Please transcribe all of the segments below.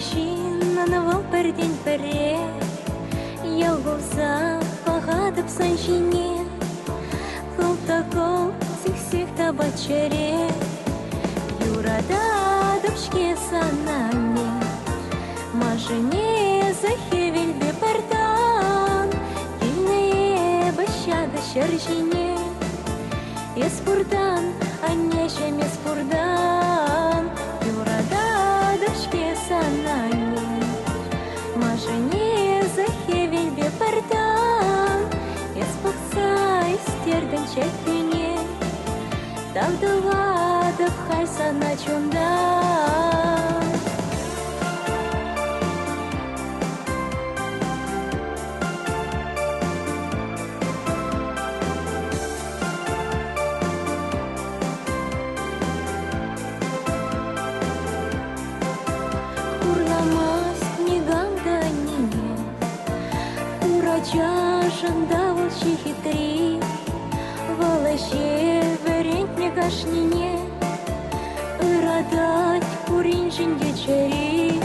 Шинанывал пердень пере, ялгуза пагадып санчине, кылтакол сих табачере, юрададып шке санане, мажыне захевель бепардан, килне бащады шаржине, эспурдан, аннешем эспурдан, юрададып шке санане, мажыне захевель бепардан, эспақса истердің чекпене, дағдыладып хайсана чондан. Жанда волчьи хитри, волоще верентне кашнине, ырадать куринжин дечери,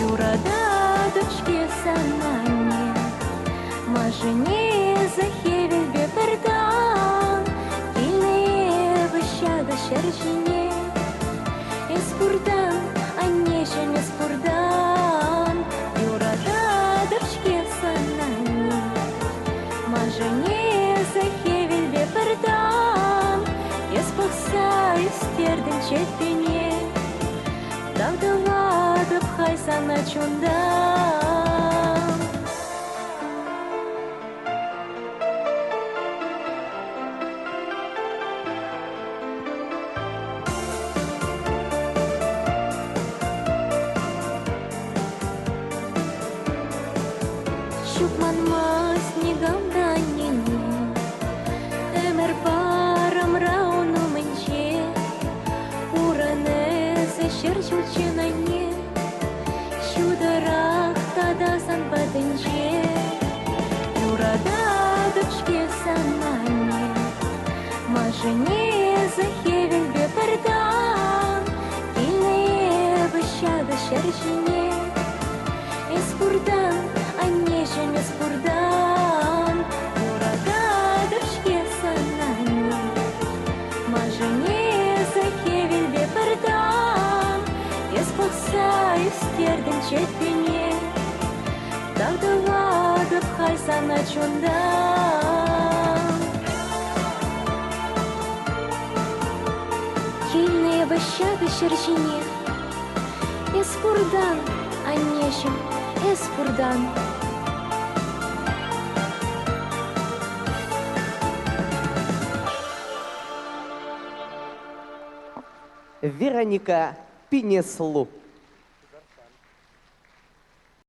юрада дочке санане, мажыне захевель бепердан, килне ващада шаржине, эспурдан, аннешем эспурдан, юрада дочке санане, мажыне захевель бепердан, эспақса истердің чепене, дағдыладып хайсана чондан. Шукманма снегамда нене, эмер парам рауну менче, уране зешер чулченане, щударах тадасан батенче, юрада дочке санане, мажыне захевель бепердан, килне ващада шаржине, эспурдан, аннешем эспурдан, юрада дочке санане, мажыне захевель бепердан, эспақса истердің чепене, дағдыладып хайсана чондан. Килне ващады шаржине, эспурдан, аннешем эспурдан. Вероника Пинеслу.